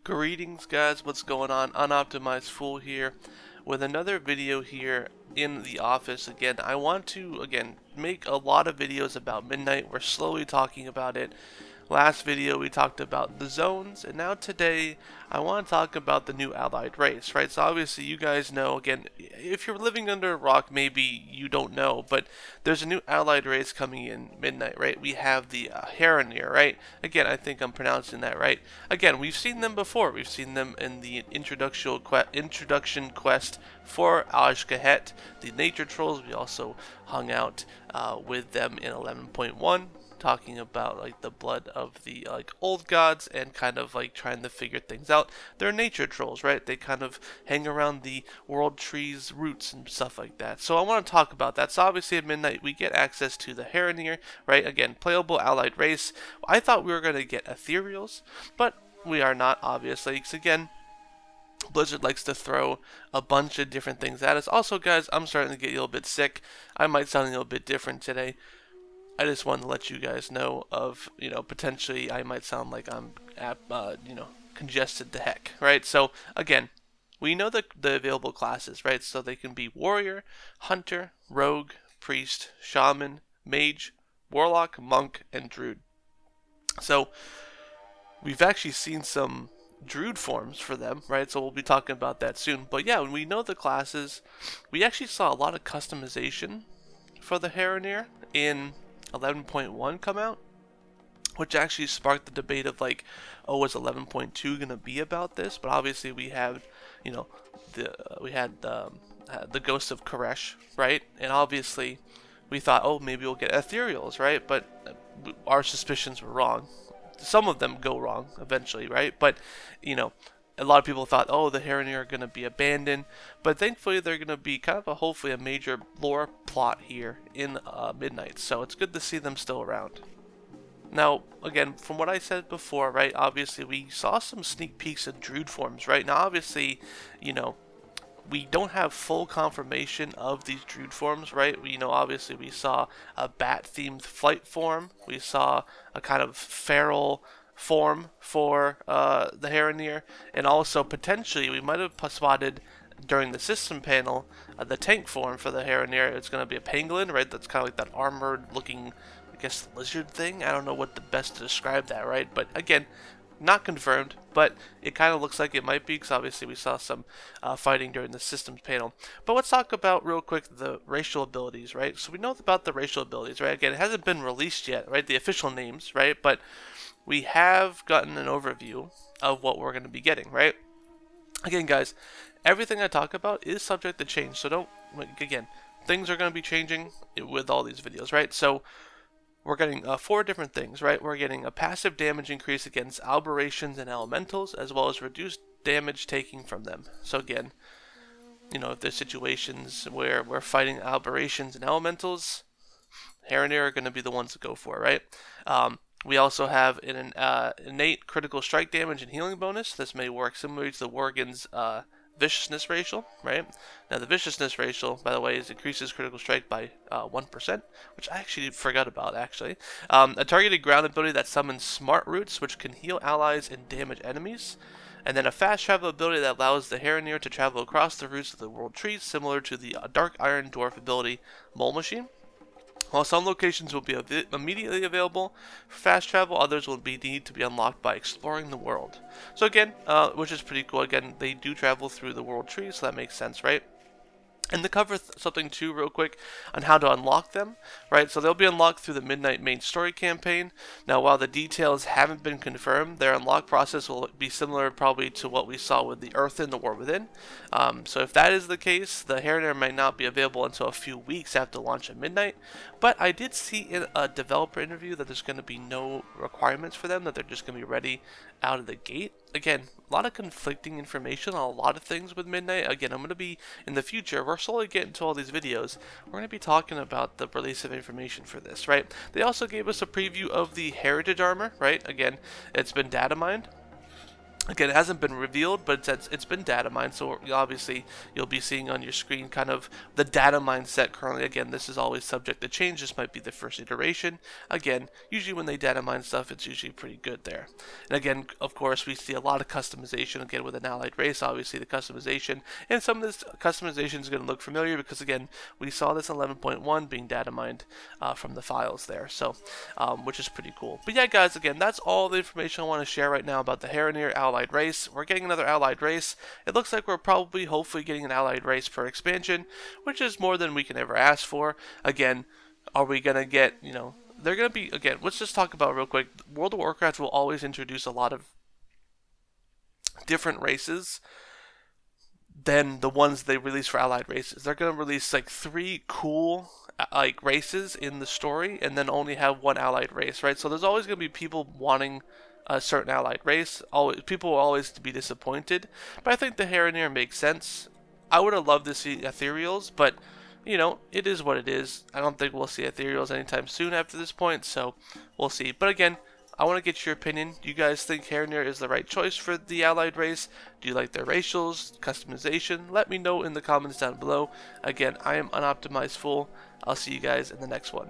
Greetings guys, what's going on? Unoptimized Fool here with another video here in the office. Again, I want to make a lot of videos about Midnight. We're slowly talking about it. Last video we talked about the zones, and now today I want to talk about the new allied race, right? So obviously you guys know, again, if you're living under a rock, maybe you don't know, but there's a new allied race coming in Midnight, right? We have the Haranir, right? Again, I think I'm pronouncing that right. Again, we've seen them before. We've seen them in the introduction quest for Ashkahet, the nature trolls. We also hung out with them in 11.1. talking about like the blood of the old gods and kind of like trying to figure things out. They're nature trolls, right? They kind of hang around the world tree's roots and stuff like that. So I want to talk about that. So obviously at Midnight we get access to the Haranir, right? Again, playable allied race. I thought we were going to get ethereals, but we are not, obviously, because again, Blizzard likes to throw a bunch of different things at us. Also, guys, I'm starting to get a little bit sick. I might sound a little bit different today. I just wanted to let you guys know of, potentially I might sound like I'm, congested to heck, right? So, again, we know the available classes, right? So they can be warrior, hunter, rogue, priest, shaman, mage, warlock, monk, and druid. So, we've actually seen some druid forms for them, right? So we'll be talking about that soon. But yeah, when we know the classes, we actually saw a lot of customization for the Haranir in 11.1 come out, which actually sparked the debate of like, oh, is 11.2 gonna be about this? But obviously we have, the Ghost of Koresh, right? And obviously we thought, oh, maybe we'll get ethereals, right? But our suspicions were wrong. Some of them go wrong eventually, right? But a lot of people thought, oh, the Haranir are going to be abandoned, but thankfully they're going to be kind of hopefully a major lore plot here in Midnight, so it's good to see them still around. Now, again, from what I said before, right, obviously we saw some sneak peeks of druid forms, right? Now, obviously, we don't have full confirmation of these druid forms, right? Obviously we saw a bat-themed flight form, we saw a kind of feral form for the Haranir, and also potentially we might have spotted during the system panel the tank form for the Haranir. It's going to be a pangolin, right? That's kind of like that armored looking, I guess, lizard thing. I don't know what the best to describe that, right? But again, not confirmed, but it kind of looks like it might be, because obviously we saw some fighting during the systems panel. But let's talk about real quick the racial abilities, right? So we know about the racial abilities, right? Again, it hasn't been released yet, right? The official names, right? But we have gotten an overview of what we're going to be getting, right? Again, guys, everything I talk about is subject to change, so things are going to be changing with all these videos, right? So we're getting 4 different things, right? We're getting a passive damage increase against aberrations and elementals, as well as reduced damage taking from them. So again, if there's situations where we're fighting aberrations and elementals, Haranir are going to be the ones to go for, right? We also have an innate critical strike damage and healing bonus. This may work similarly to the Worgen's viciousness racial, right? Now the viciousness racial, by the way, increases critical strike by 1%, which I actually forgot about, actually. A targeted ground ability that summons smart roots, which can heal allies and damage enemies. And then a fast travel ability that allows the Haranir to travel across the roots of the world trees, similar to the Dark Iron Dwarf ability Mole Machine. While some locations will be immediately available for fast travel, others will need to be unlocked by exploring the world. So again, which is pretty cool. Again, they do travel through the world tree, so that makes sense, right? And to cover something too real quick on how to unlock them, right? So they'll be unlocked through the Midnight main story campaign. Now, while the details haven't been confirmed, their unlock process will be similar probably to what we saw with the Earth in the War Within. So if that is the case, the Haranir might not be available until a few weeks after launch at Midnight. But I did see in a developer interview that there's going to be no requirements for them, that they're just going to be ready out of the gate. Again, a lot of conflicting information on a lot of things with Midnight. Again, I'm going to be, in the future, we're slowly getting to all these videos, we're going to be talking about the release of information for this, right? They also gave us a preview of the Heritage armor, right? Again, it's been data mined. Again, it hasn't been revealed, but it's been data mined, so obviously you'll be seeing on your screen kind of the data mine set currently. Again, this is always subject to change. This might be the first iteration. Again, usually when they data mine stuff, it's usually pretty good there. And again, of course, we see a lot of customization, again, with an allied race. Obviously, the customization, and some of this customization is going to look familiar because, again, we saw this in 11.1 being data mined from the files there, so which is pretty cool. But yeah, guys, again, that's all the information I want to share right now about the Haranir allied race. We're getting another allied race. It looks like we're probably, hopefully, getting an allied race per expansion, which is more than we can ever ask for. Again, are we going to get, they're going to be, again, let's just talk about real quick. World of Warcraft will always introduce a lot of different races than the ones they release for allied races. They're going to release like 3 cool like races in the story and then only have 1 allied race, right? So there's always going to be people wanting a certain allied race. Always, people will always be disappointed. But I think the Haranir makes sense. I would have loved to see ethereals, but it is what it is. I don't think we'll see ethereals anytime soon after this point, so we'll see. But again, I want to get your opinion. Do you guys think Haranir is the right choice for the allied race? Do you like their racials, customization? Let me know in the comments down below. Again, I am Unoptimized Fool. I'll see you guys in the next one.